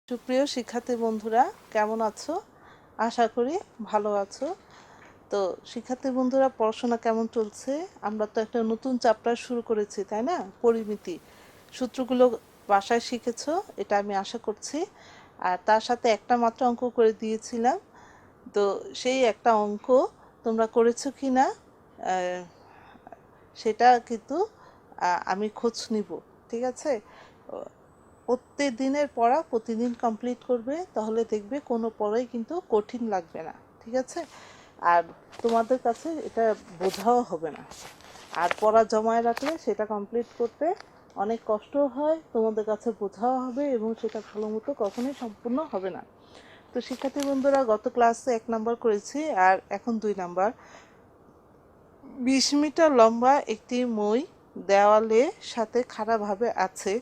সুপ্রিয় শিক্ষার্থী বন্ধুরা, কেমন আছো? আশা করি ভালো আছো। তো শিক্ষার্থী বন্ধুরা, পড়াশোনা কেমন চলছে? আমরা তো একটা নতুন চ্যাপ্টার শুরু করেছি, তাই না? পরিমিতি সূত্রগুলো বাসায় শিখেছো, এটা আমি আশা করছি। আর তার সাথে একটা মাত্র অঙ্ক করে দিয়েছিলাম। তো সেই একটা অঙ্ক তোমরা করেছো কি না সেটা কিন্তু আমি খোঁজ নিব। ঠিক আছে? প্রত্যেকদিনের পড়া প্রতিদিন কমপ্লিট করবে, তাহলে দেখবে কোনো পড়াই কিন্তু কঠিন লাগবে না। ঠিক আছে? আর তোমাদের কাছে এটা বোঝাও হবে না। আর পড়া জমায় রাখলে সেটা কমপ্লিট করতে অনেক কষ্টও হয়, তোমাদের কাছে বোঝাও হবে এবং সেটা ভালো মতো কখনোই সম্পূর্ণ হবে না। তো শিক্ষার্থী বন্ধুরা, গত ক্লাসে 1 নাম্বার করেছি আর এখন 2 নাম্বার। 20 মিটার লম্বা একটি মই দেওয়ালের সাথে খাড়াভাবে আছে।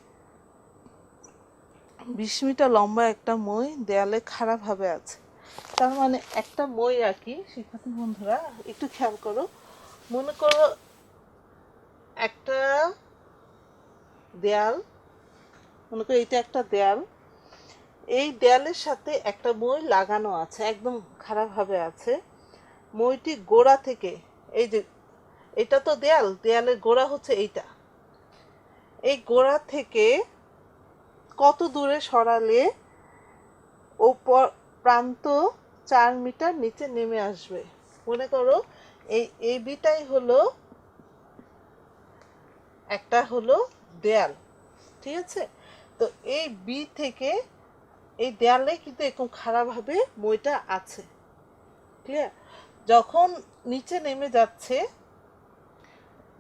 20 মিটার লম্বা একটা মই দেয়ালে খাড়াভাবে আছে। তার মানে একটা মই আর কি। শিক্ষার্থী বন্ধুরা, একটু খেয়াল করো। মনে করো একটা দেয়াল, মনে করো এটা একটা দেয়াল। এই দেয়ালের সাথে একটা মই লাগানো আছে, একদম খাড়াভাবে আছে। মইটি গোড়া থেকে, এই যে এটা তো দেয়াল, দেয়ালের গোড়া হচ্ছে এইটা। এই গোড়া থেকে কত দূরে সরালে ওপর প্রান্ত 4 মিটার নিচে নেমে আসবে? মনে করো এই বিটাই হলো একটা হলো দেয়াল। ঠিক আছে? তো এই বি থেকে এই দেয়ালে কিন্তু এরকম খাড়াভাবে মইটা আছে। ক্লিয়ার? যখন নিচে নেমে যাচ্ছে,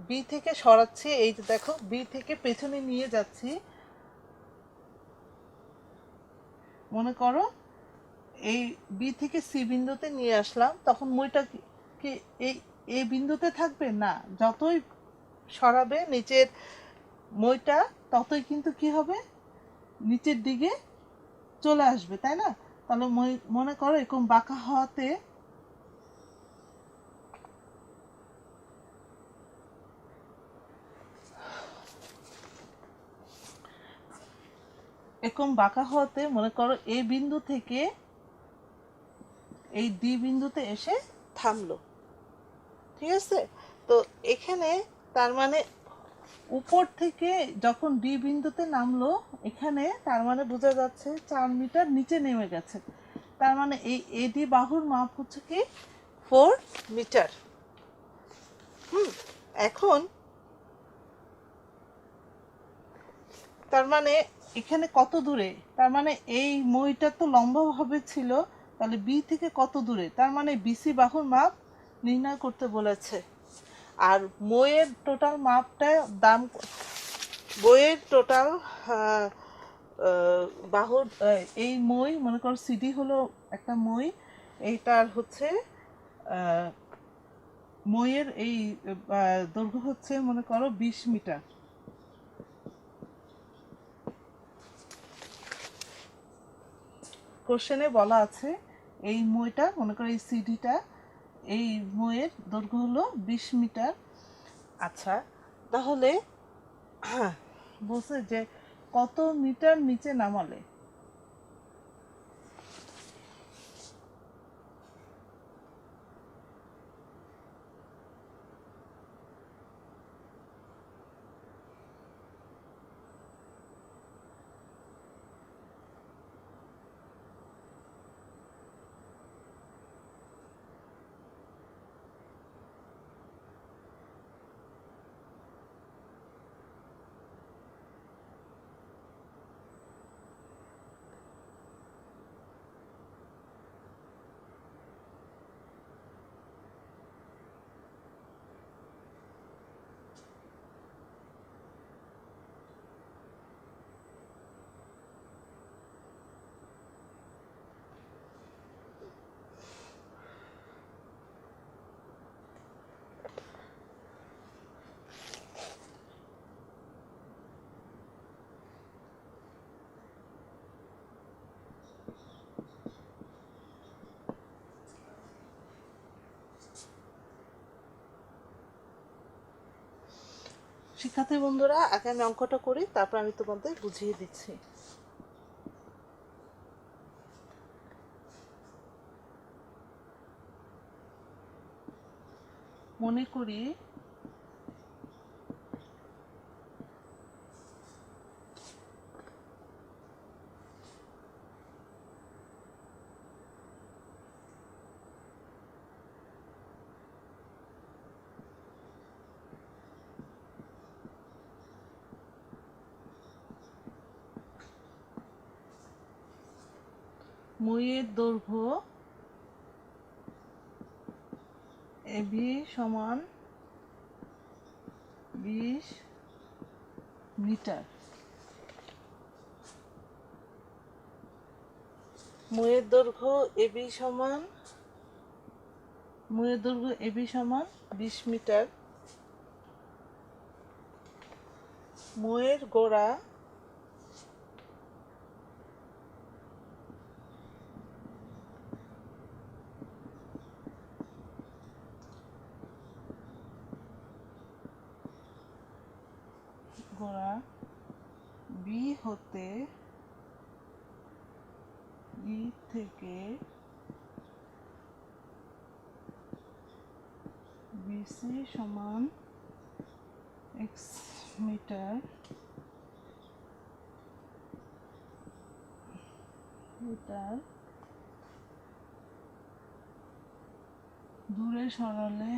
বি থেকে সরাচ্ছি, এই যে দেখো বি থেকে পেছনে নিয়ে যাচ্ছি। মনে করো এই বি থেকে সি বিন্দুতে নিয়ে আসলাম, তখন মইটা কি এই এই বিন্দুতে থাকবে না? যতই সরাবে নিচের মইটা, ততই কিন্তু কি হবে, নিচের দিকে চলে আসবে, তাই না? তাহলে মনে করো এরকম বাঁকা হওয়াতে মনে করো এই বিন্দু থেকে এই ডি বিন্দুতে এসে থামলো। ঠিক আছে? তো এখানে তার মানে উপর থেকে যখন ডি বিন্দুতে নামলো, এখানে তার মানে বোঝা যাচ্ছে 4 মিটার নিচে নেমে গেছে। তার মানে এই এডি বাহুর মাপ হচ্ছে কি 4 মিটার। এখন তার মানে এখানে কত দূরে? তার মানে এই মইটা তো লম্বাভাবে ছিল, তাহলে বি থেকে কত দূরে? তার মানে বিসি বাহুর মাপ নির্ণয় করতে বলেছে। আর মইয়ের টোটাল মাপটা দাম, বইয়ের টোটাল বাহুর এই মই, মনে করো সিডি হলো একটা মই, এইটার হচ্ছে মইয়ের এই দৈর্ঘ্য হচ্ছে মনে করো 20 মিটার। কোশ্চেনে বলা আছে এই মইটা, মনে করো এই সিডিটা, এই মইয়ের দৈর্ঘ্য হলো 20 মিটার। আচ্ছা, তাহলে বলছে যে কত মিটার নিচে নামালে? শিক্ষার্থী বন্ধুরা, আগে আমি অঙ্কটা করি, তারপর আমি তোমাদের বুঝিয়ে দিচ্ছি। মনে করি মইয়ের দৈর্ঘ্য এবি সমান 20 মিটার। মইয়ের দৈর্ঘ্য এবি সমান 20 মিটার। মইয়ের গোড়া বি হতে বি থেকে বিসি সমান x মিটার দূরে সরালে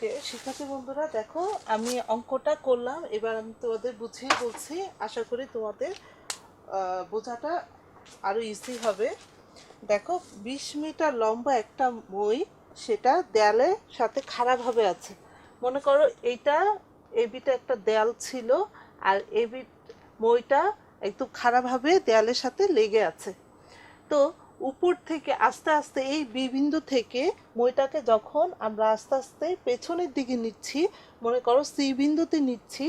ওকে শিক্ষার্থী বন্ধুরা, দেখো আমি অঙ্কটা করলাম, এবার আমি তোমাদের বুঝিয়ে বলছি। আশা করি তোমাদের বোঝাটা আরো ইজি হবে। দেখো 20 মিটার লম্বা একটা মই, সেটা দেয়ালের সাথে খাড়াভাবে আছে। মনে করো এইটা বিটা একটা দেয়াল ছিল, আর মইটা একদম খাড়াভাবে দেয়ালের সাথে লেগে আছে। তো উপর থেকে আস্তে আস্তে এই বি বিন্দু থেকে মইটাকে যখন আমরা আস্তে আস্তে পেছনের দিকে নিচ্ছি, মনে করো সি বিন্দুতে নিচ্ছি,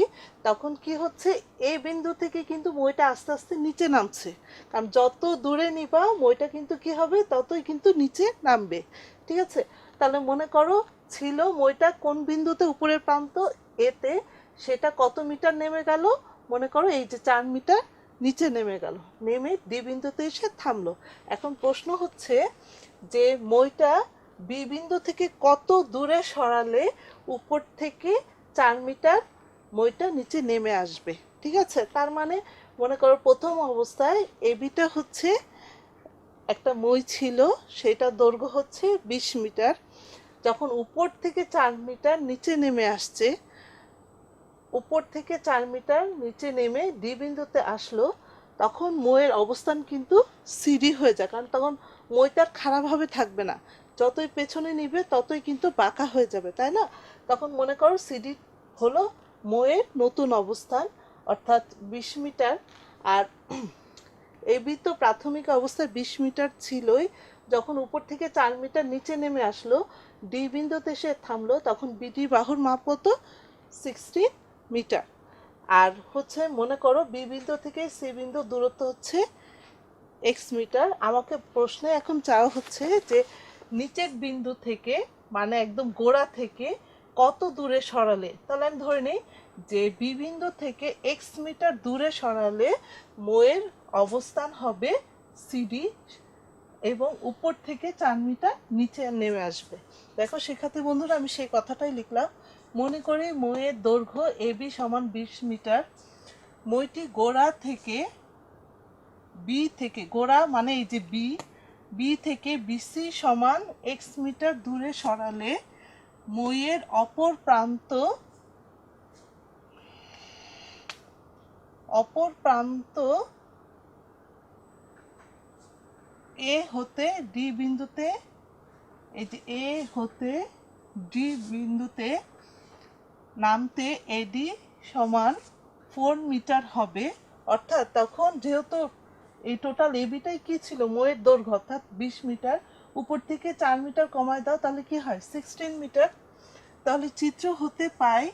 তখন কি হচ্ছে, এ বিন্দু থেকে কিন্তু মইটা আস্তে আস্তে নিচে নামছে। কারণ যত দূরে নিবা মইটা কিন্তু কি হবে, ততই কিন্তু নিচে নামবে। ঠিক আছে, তাহলে মনে করো ছিল মইটা কোন বিন্দুতে, উপরের প্রান্ত এতে, সেটা কত মিটার নেমে গেল, মনে করো এই যে 4 মিটার নিচে নেমে গেল, নেমে ডি বিন্দুতে এসে থামলো। এখন প্রশ্ন হচ্ছে যে মইটা বি বিন্দু থেকে কত দূরে সরালে উপর থেকে 4 মিটার মইটা নিচে নেমে আসবে। ঠিক আছে, তার মানে মনে করো প্রথম অবস্থায় বিটা হচ্ছে একটা মই ছিল, সেটা দৈর্ঘ্য হচ্ছে 20 মিটার। যখন উপর থেকে 4 মিটার নিচে নেমে আসছে, উপর থেকে 4 মিটার নিচে নেমে ডি বিন্দুতে আসলো, তখন মইয়ের অবস্থান কিন্তু সিডি হয়ে যায়। কারণ তখন মইটার খারাপভাবে থাকবে না, যতই পেছনে নিবে ততই কিন্তু বাঁকা হয়ে যাবে, তাই না? তখন মনে করো সিডি হলো মইয়ের নতুন অবস্থান, অর্থাৎ 20 মিটার। আর এবি তো প্রাথমিক অবস্থায় 20 মিটার ছিলই, যখন উপর থেকে 4 মিটার নিচে নেমে আসলো, ডি বিন্দুতে এসে থামলো, তখন বিডি বাহুর মাপ কত, 16 মিটার। আর হচ্ছে মনে করো বি বিন্দু থেকে সি বিন্দু দূরত্ব হচ্ছে এক্স মিটার। আমাকে প্রশ্নে এখন চাওয়া হচ্ছে যে নিচের বিন্দু থেকে, মানে একদম গোড়া থেকে কত দূরে সরালে। তাহলে আমি ধরে নিই যে বি বিন্দু থেকে এক্স মিটার দূরে সরালে মইয়ের অবস্থান হবে সিডি, এবং উপর থেকে 4 মিটার নিচে নেমে আসবে। দেখো শিক্ষার্থী বন্ধুরা, আমি সেই কথাটাই লিখলাম। মনে করি মইয়ের দৈর্ঘ্য এবি সমান 20 মিটার। মইটি গোড়া থেকে, বি থেকে, গোড়া মানে এই যে বি থেকে বিসি সমান এক্স মিটার দূরে সরালে মইয়ের অপর প্রান্ত এ হতে ডি বিন্দুতে, এই যে এ হতে ডি বিন্দুতে নামতে এডি সমান 4 মিটার হবে। অর্থাৎ তখন যেহেতু এই টোটাল এবিটাই কি ছিল, মইয়ের দৈর্ঘ্য, অর্থাৎ 20 মিটার, উপর থেকে 4 মিটার কমায় দাও, তাহলে কি হয়, 16 মিটার। তাহলে চিত্র হতে পাই,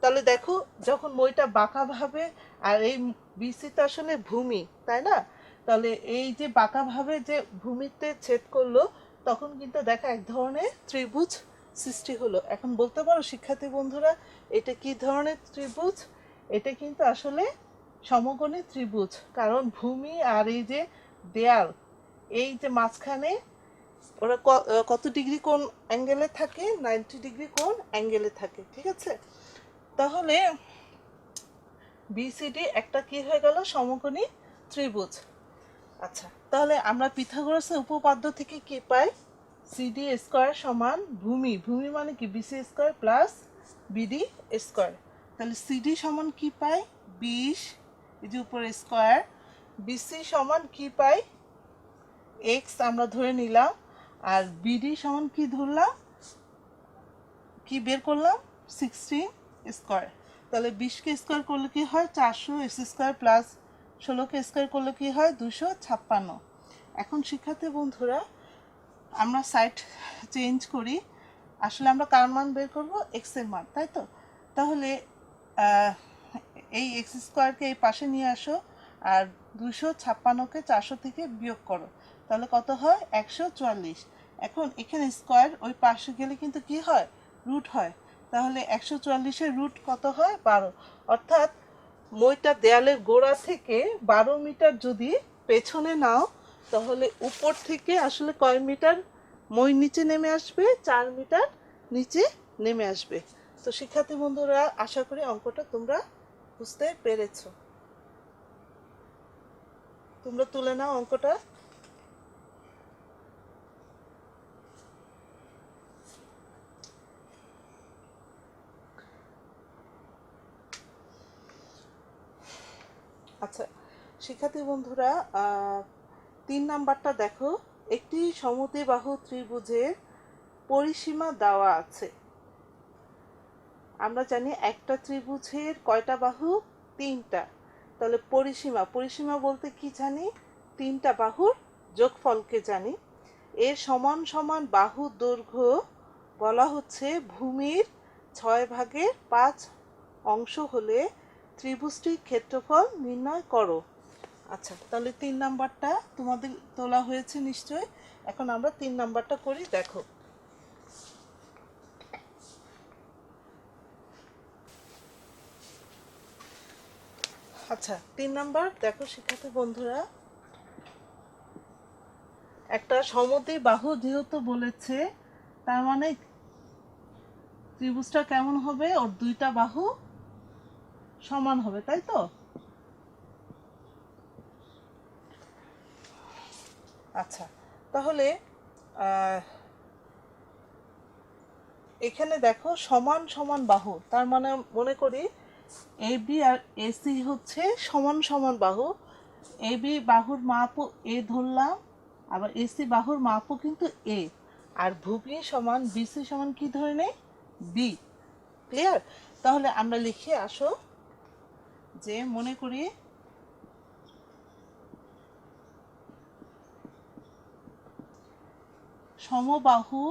তাহলে দেখো যখন মইটা বাঁকাভাবে, আর এই বিসিটা আসলে ভূমি, তাই না? তাহলে এই যে বাঁকাভাবে যে ভূমিতে ছেদ করলো, তখন কিন্তু দেখা এক ধরনের ত্রিভুজ সৃষ্টি হলো। এখন বলতে পারো শিক্ষার্থী বন্ধুরা, এটা কি ধরনের ত্রিভুজ? এটা কিন্তু আসলে সমকোণী ত্রিভুজ, কারণ ভূমি আর এই যে দেয়াল, এই যে মাঝখানে ওরা কত ডিগ্রি কোণ অ্যাঙ্গেলে থাকে, 90 ডিগ্রি কোণ অ্যাঙ্গেলে থাকে। ঠিক আছে, তাহলে বিসিডি একটা কি হয়ে গেল, সমকোণী ত্রিভুজ। আচ্ছা, তাহলে আমরা পিথাগোরাসের উপপাদ্য থেকে কি পাই, সিডি স্কয়ার সমান ভূমি, ভূমি মানে কি BC square plus BD square. তাহলে সিডি সমান কি পাই, 20, এই যে উপরে স্কয়ার, বিসি সমান কি পাই, এক্স আমরা ধরে নিলাম, আর বিডি সমান কি ধরলাম, কি বের করলাম, 16 স্কয়ার। তাহলে 20কে স্কয়ার করলে কি হয়, 400 এক্স স্কয়ার প্লাস 16কে স্কয়ার করলে কি হয়, 256। এখন শিক্ষার্থী বন্ধুরা, আমরা সাইড চেঞ্জ করি, আসলে আমরা কার মান বের করব, এক্স এর মান, তাই তো? তাহলে এই এক্স স্কয়ারকে এই পাশে নিয়ে আসো, আর 256কে 400 থেকে বিয়োগ করো, তাহলে কত হয়, 144। এখন এখানে স্কয়ার ওই পাশে গেলে কিন্তু কি হয়, রুট হয়। তাহলে 144-এর রুট কত হয়, 12। অর্থাৎ মইটা দেয়ালের গোড়া থেকে 12 মিটার যদি পেছনে নাও, তাহলে উপর থেকে আসলে কয় মিটার মই নিচে নেমে আসবে, 4 মিটার নিচে নেমে আসবে। তো শিক্ষার্থী বন্ধুরা, আশা করি অঙ্কটা তোমরা বুঝতে পেরেছো। তোমরা তুলে নাও অঙ্কটা। আচ্ছা শিক্ষার্থী বন্ধুরা, 3 নাম্বারটা দেখো, একটি সমদ্বিবাহু ত্রিভুজের পরিসীমা দেওয়া আছে। আমরা জানি একটা ত্রিভুজের কয়টা বাহু? 3টা। তাহলে পরিসীমা, পরিসীমা বলতে কি জানি? 3টা বাহুর যোগফলকে জানি। এর সমান সমান বাহুর দৈর্ঘ্য বলা হচ্ছে ভূমির 6/5 অংশ হলে ত্রিভুজটির ক্ষেত্রফল নির্ণয় করো। আচ্ছা তাহলে 3 নাম্বারটা তোমাদের তোলা হয়েছে নিশ্চয়। এখন আমরা 3 নাম্বারটা করি, দেখো। আচ্ছা 3 নাম্বার দেখো শিক্ষার্থী বন্ধুরা, একটা সমদ্বিবাহু যেহেতু বলেছে, তার মানে ত্রিভুজটা কেমন হবে? ওর 2টা বাহু সমান হবে, তাই তো? আচ্ছা তাহলে এখানে দেখো সমান সমান বাহু, তার মানে মনে করি এবি আর এসি হচ্ছে সমান সমান বাহু। এবি বাহুর মাপও এ ধরলাম, আবার এসি বাহুর মাপও কিন্তু এ, আর ভূমি সমান বিসি সমান কি ধরে নেই? বি। ক্লিয়ার? তাহলে আমরা লিখে আসো যে মনে করি সমবাহু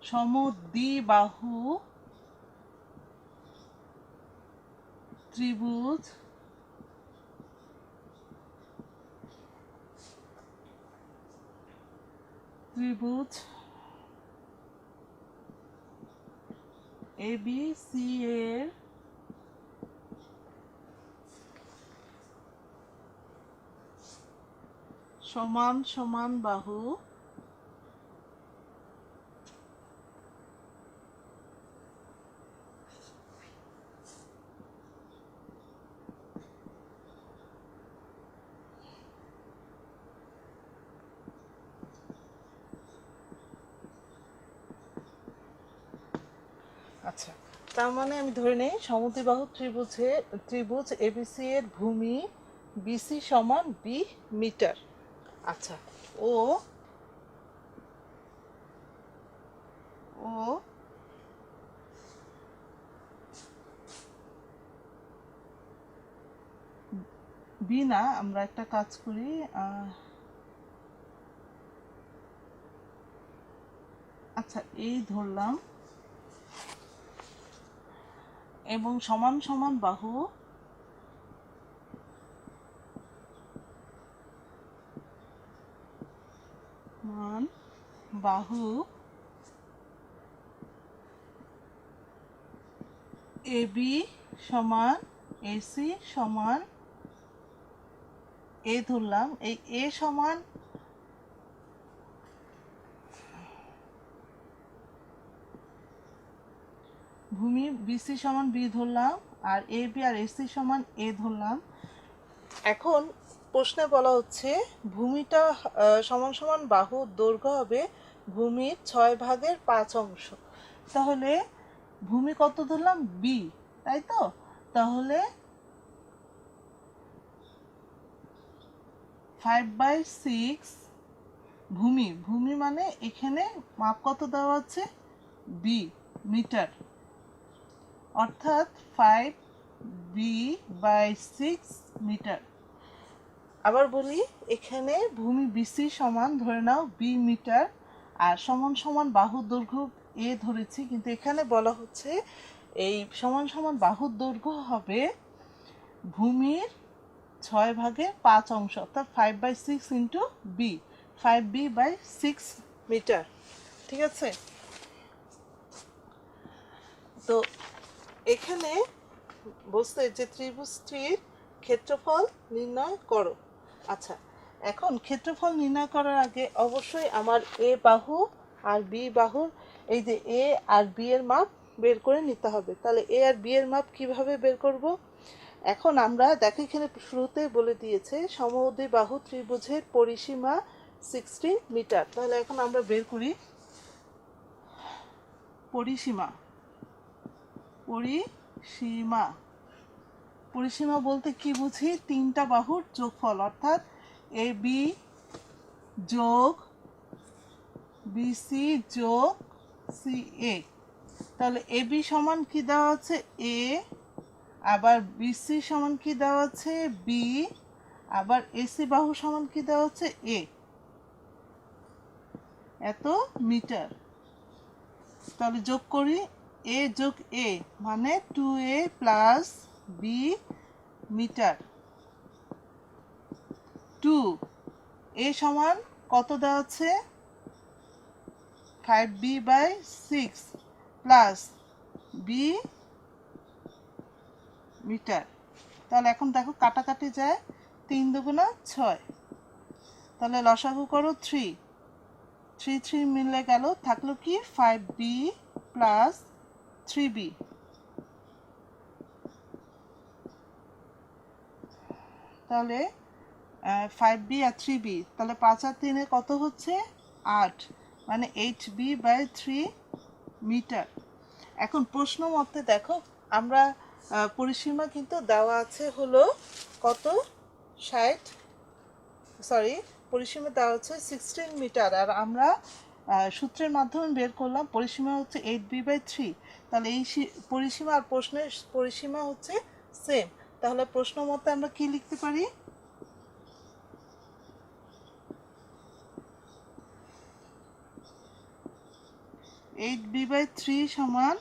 সমদ্বিবাহু ত্রিভুজ ত্রিভুজ ABC এর সমান সমান বাহু আচ্ছা তার মানে আমি ধরে নেই সমদ্বিবাহু ত্রিভুজ এবিসি এর ভূমি বিসি সমান বি মিটার। আচ্ছা ও ও বি না, আমরা একটা কাজ করি, আচ্ছা এই ধরলাম, এবং সমান সমান বাহু মান বাহু এবি সমান এসি সমান এ ধরলাম, এই এ সমান ভূমি বিসি সমান বি ধরলাম, আর এ বি আর এসি সমান এ ধরলাম। এখন প্রশ্নে বলা হচ্ছে ভূমিটা সমান সমান বাহুর দৈর্ঘ্য হবে ভূমির 6/5 অংশ। তাহলে ভূমি কত ধরলাম? বি, তাই তো? তাহলে 5/6 ভূমি, ভূমি মানে এখানে মাপ কত দেওয়া আছে? বি মিটার, অর্থাৎ 5b/6 মিটার। আবার বলি, এখানে ভূমি বিসি সমান ধরে নাও বি মিটার, আর সমান সমান বাহুর দৈর্ঘ্য এ ধরেছি, কিন্তু এখানে বলা হচ্ছে এই সমান সমান বাহুর দৈর্ঘ্য হবে ভূমির 6/5 অংশ, অর্থাৎ 5/6 ইন্টু বি, 5b/6 মিটার। ঠিক আছে? তো এখানে বলছে যে ত্রিভুজটির ক্ষেত্রফল নির্ণয় করো। আচ্ছা এখন ক্ষেত্রফল নির্ণয় করার আগে অবশ্যই আমার এ বাহু আর বি বাহুর, এই যে এ আর বি এর মাপ বের করে নিতে হবে। তাহলে এ আর বি এর মাপ কিভাবে বের করব? এখন আমরা দেখো এখানে শুরুতে বলে দিয়েছে সমদ্বিবাহু ত্রিভুজের পরিসীমা 16 মিটার। তাহলে এখন আমরা বের করি পরিসীমা। পরিসীমা পরিসীমা বলতে কি বুঝি? তিনটা বাহুর যোগফল, অর্থাৎ এ বি যোগ বিসি যোগ সি এ। তাহলে এ বি সমান কি দেওয়া আছে? এ, আবার বিসি সমান কি দেওয়া আছে? বি, আবার এসি বাহু সমান কি দেওয়া আছে? এ, এত মিটার। তাহলে যোগ করি, এ যোগ এ মানে 2a প্লাস বি মিটার। 2 এ সমান কত দেওয়া আছে? 5b/6 plus B metre. তাহলে এখন দেখো কাটাকাটি যায়, 3 দুগুণা 6। তাহলে লসাগু করো 3, 3 মিলে গেল, থাকলো কি 5b প্লাস 3b। তাহলে 5b আর 3b, তাহলে 5 আর 3 কত হচ্ছে? 8, মানে 8b/3 মিটার। এখন প্রশ্ন মতে দেখো, আমরা পরিসীমা কিন্তু দেওয়া আছে হলো কত? 60, সরি, পরিসীমা দেওয়া হচ্ছে 16 মিটার, আর আমরা সূত্রের মাধ্যমে বের করলাম পরিসীমা হচ্ছে 8b/3। তাহলে এই পরিসীমা আর প্রশ্নের পরিসীমা হচ্ছে সেম। তাহলে প্রশ্ন মতে আমরা কি লিখতে পারি? 8b/3 সমান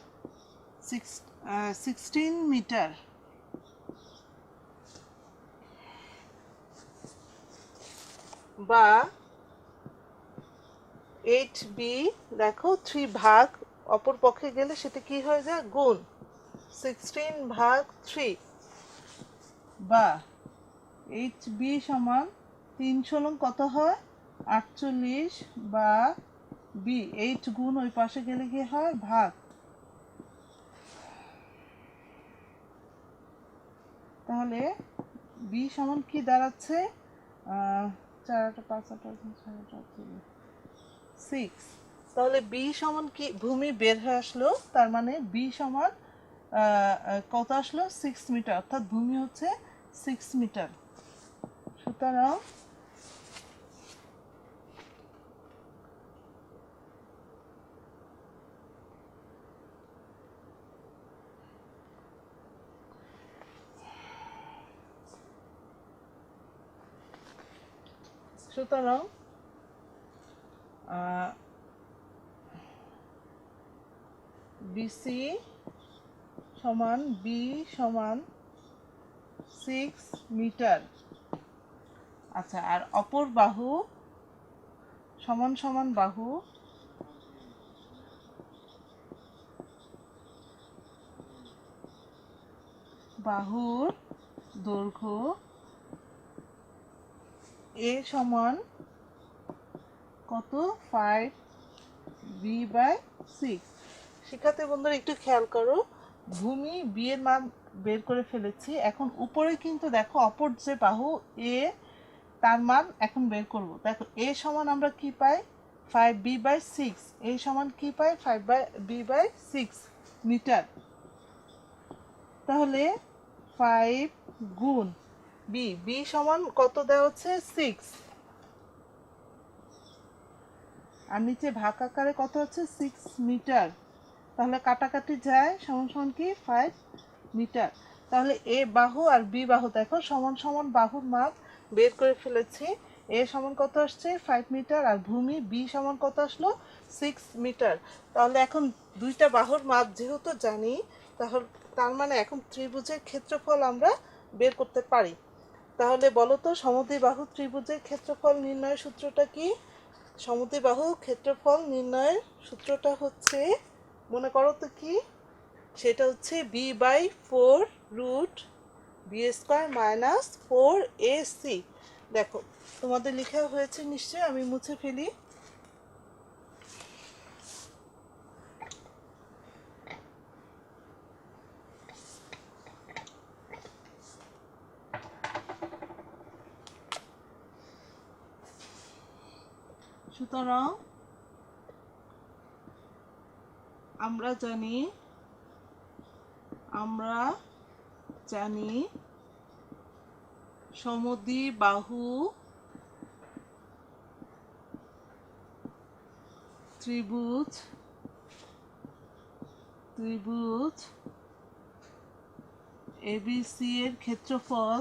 16 মিটার, বা 8b, দেখো 3 ভাগ অপর পক্ষে গেলে সেটা কি হয়ে যায়? গুণ 16/3, বা 8b সমান 3 কত হয়? 48, বা বি 8 গুণ ওই পাশে গেলে কি হয়? ভাগ। তাহলে বি সমান কি দাঁড়াচ্ছে? 4 5 6। তাহলে বি সমান কি? ভূমি বের হয়ে আসলো, তার মানে বি সমান কত আসলো? 6 মিটার, অর্থাৎ ভূমি হচ্ছে 6 মিটার। সুতরাং সুতরাং বিসি সমান বি সমান 6 মিটার। আচ্ছা, আর অপর বাহু সমান সমান বাহু বাহুর দৈর্ঘ্য এ সমান কত? 5b/6। শিক্ষার্থী বন্ধুরা একটু খেয়াল করো, ভূমি বি এর মান বের করে ফেলেছি। এখন উপরে কিন্তু দেখো অপর যে বাহু এ, তার মান এখন বের করব। দেখো এ সমান আমরা কি পাই? 5b/6। এ সমান কি পাই? 5b/6 metre. তাহলে 5 গুণ বি, বি সমান কত দেওয়া হচ্ছে? 6, আর নিচে ভাগ আকারে কত হচ্ছে? 6 মিটার। তাহলে কাটাকাটি যায়, সমান সমান কি? 5 মিটার। তাহলে এ বাহু আর বি বাহু দেখো সমান সমান বাহুর মাপ বের করে ফেলেছি। এ সমান কত আসছে? 5 মিটার, আর ভূমি বি সমান কত আসলো? 6 মিটার। তাহলে এখন দুইটা বাহুর মাপ যেহেতু জানি, তাহলে তার মানে এখন ত্রিভুজের ক্ষেত্রফল আমরা বের করতে পারি। তাহলে বলো তো, সমদ্বিবাহু ত্রিভুজের ক্ষেত্রফল নির্ণয়ের সূত্রটা কি? সমদ্বিবাহু ক্ষেত্রফল নির্ণয়ের সূত্রটা হচ্ছে, মনে করো তো কি? সেটা হচ্ছে b/4 root b² minus 4ac। দেখো তোমাদের লেখা হয়েছে নিশ্চয়ই, আমি মুছে ফেলি। সুতরাং আমরা জানি সমদ্বিবাহু ত্রিভুজ ABC এর ক্ষেত্রফল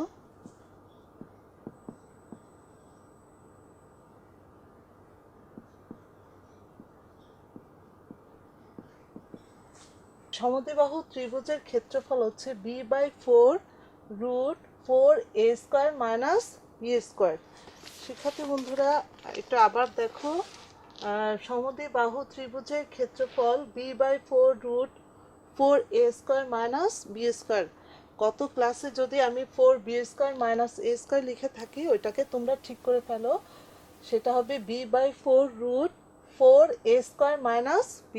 সমদ্বিবাহু ত্রিভুজের ক্ষেত্রফল হচ্ছে b/4√4a² মাইনাস b²। শিক্ষার্থী বন্ধুরা একটু আবার দেখো, সমদ্বিবাহু ত্রিভুজের ক্ষেত্রফল b/4√4a² মাইনাস b²। গত ক্লাসে যদি আমি 4b² মাইনাস a² লিখে থাকি ওইটাকে তোমরা ঠিক করে ফেলো, সেটা হবে b/4√4a² মাইনাস b²।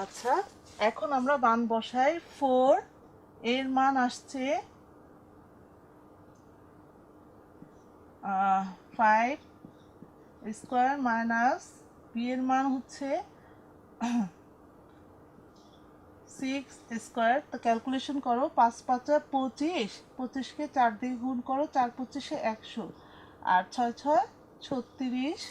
আচ্ছা, এখন আমরা মান বসাই। 4 এর মান আসছে 5² মাইনাস বি এর মান হচ্ছে 6²। তো ক্যালকুলেশন করো, 5 5 25, 25কে 4 দিয়ে গুণ করো, 4 25 100, আর 6 6 36।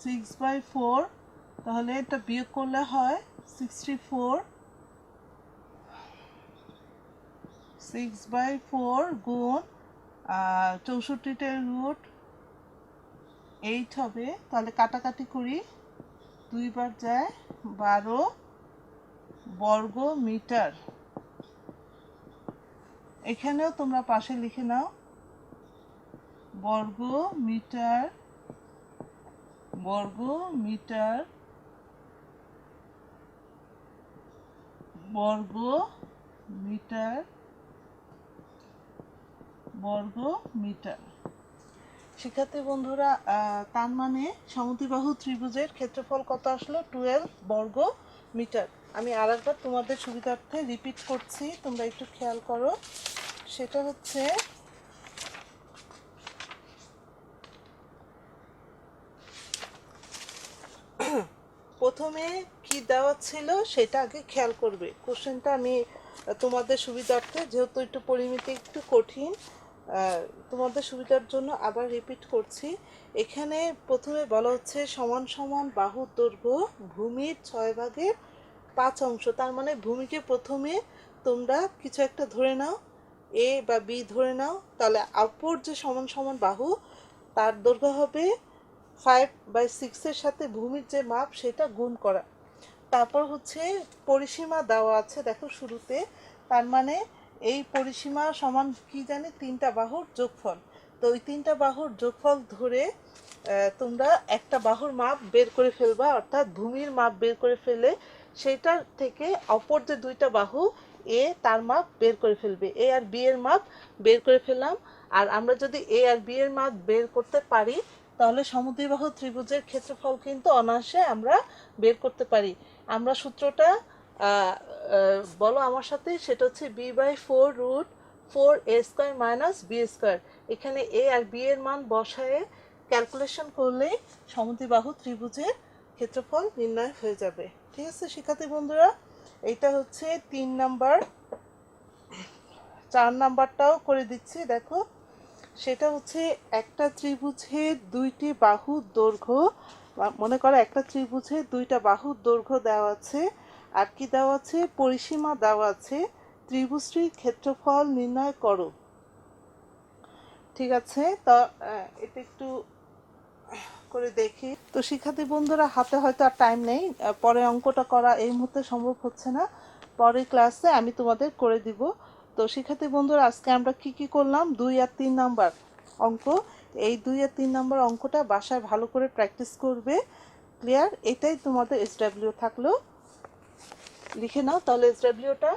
সিক্স বাই ফোর, তাহলে এটা বিয়োগ করলে হয় 64। 6/4 গুণ 64 রুট 8 হবে, তাহলে কাটাকাটি করি, 2 বার যায় 12 বর্গ মিটার। এখানেও তোমরা পাশে লিখে নাও বর্গ মিটার, বর্গ মিটার, বর্গ মিটার, বর্গ মিটার। শিক্ষার্থী বন্ধুরা, তার মানে সমদ্বিবাহু ত্রিভুজের ক্ষেত্রফল কত আসলো? 12 বর্গ মিটার। আমি আরেকবার তোমাদের সুবিধার্থে রিপিট করছি, তোমরা একটু খেয়াল করো। সেটা হচ্ছে প্রথমে কি দেওয়া ছিল সেটা আগে খেয়াল করবে। কোশ্চেনটা আমি তোমাদের সুবিধার্থে, যেহেতু একটু পরিমিতি একটু কঠিন, তোমাদের সুবিধার জন্য আবার রিপিট করছি। এখানে প্রথমে বলা হচ্ছে সমান সমান বাহুর দৈর্ঘ্য ভূমির 6/5 অংশ। তার মানে ভূমিকে প্রথমে তোমরা কিছু একটা ধরে নাও, এ বা বি ধরে নাও, তাহলে অপর যে সমান সমান বাহু তার দৈর্ঘ্য হবে 5/6 সাথে ভূমির যে মাপ সেটা গুণ করা। তারপর হচ্ছে পরিসীমা দেওয়া আছে দেখো শুরুতে, তার মানে এই পরিসীমা সমান কি জানি 3টা বাহুর যোগফল। তো ওই 3টা বাহুর যোগফল ধরে তোমরা একটা বাহুর মাপ বের করে ফেলবা, অর্থাৎ ভূমির মাপ বের করে ফেলে সেইটার থেকে অপর যে 2টা বাহু এ তার মাপ বের করে ফেলবে। এ আর বি এর মাপ বের করে ফেললাম। আর আমরা যদি এ আর বি এর মাপ বের করতে পারি তাহলে সমদ্বিবাহু ত্রিভুজের ক্ষেত্রফল কিন্তু অনায়াসে আমরা বের করতে পারি। আমরা সূত্রটা বলো আমার সাথে, সেটা হচ্ছে b/4√4a² মাইনাস b²। এখানে এ আর বি এর মান বসায়ে ক্যালকুলেশন করলে সমদ্বিবাহু ত্রিভুজের ক্ষেত্রফল নির্ণয় হয়ে যাবে। ঠিক আছে শিক্ষার্থী বন্ধুরা, এইটা হচ্ছে 3 নাম্বার। 4 নাম্বারটাও করে দিচ্ছি দেখো। সেটা হচ্ছে একটা ত্রিভুজের 2টি বাহুর দৈর্ঘ্য, মনে করো একটা ত্রিভুজের 2টা বাহুর দৈর্ঘ্য দেওয়া আছে, আর কি দেওয়া আছে? পরিসীমা দেওয়া আছে। ত্রিভুজটির ক্ষেত্রফল নির্ণয় করো। ঠিক আছে, তো এটা একটু করে দেখি। তো শিক্ষার্থী বন্ধুরা, হাতে হয়তো আর টাইম নেই, পরে অঙ্কটা করা এই মুহূর্তে সম্ভব হচ্ছে না, পরের ক্লাসে আমি তোমাদের করে দিব। তো শিক্ষার্থী বন্ধুরা, আজকে আমরা কি কি করলাম? 2 আর 3 নাম্বার অঙ্ক। এই 2 আর 3 নাম্বার অঙ্কটা বাসায় ভালো করে প্র্যাকটিস করবে। ক্লিয়ার? এটাই তোমাদের SW থাকলো, লিখে নাও তাহলে SWটা।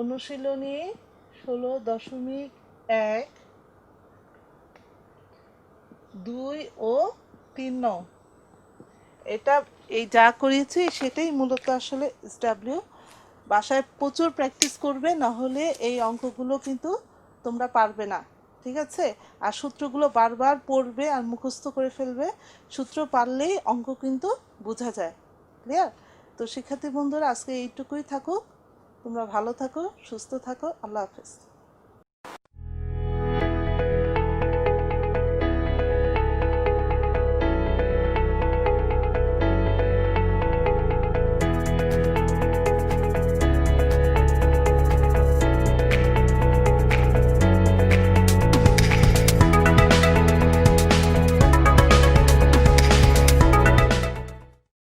অনুশীলনী 16.1 2 ও 3 নং, এটা এই যা করিয়েছি সেটাই মূলত আসলে SW। বাসায় প্রচুর প্র্যাকটিস করবে, না হলে এই অঙ্কগুলো কিন্তু তোমরা পারবে না, ঠিক আছে? আর সূত্রগুলো বারবার পড়বে আর মুখস্থ করে ফেলবে। সূত্র পারলেই অঙ্ক কিন্তু বোঝা যায়। ক্লিয়ার? তো শিক্ষার্থী বন্ধুরা, আজকে এইটুকুই থাকুক। তোমরা ভালো থাকো, সুস্থ থাকো। আল্লাহ হাফেজ।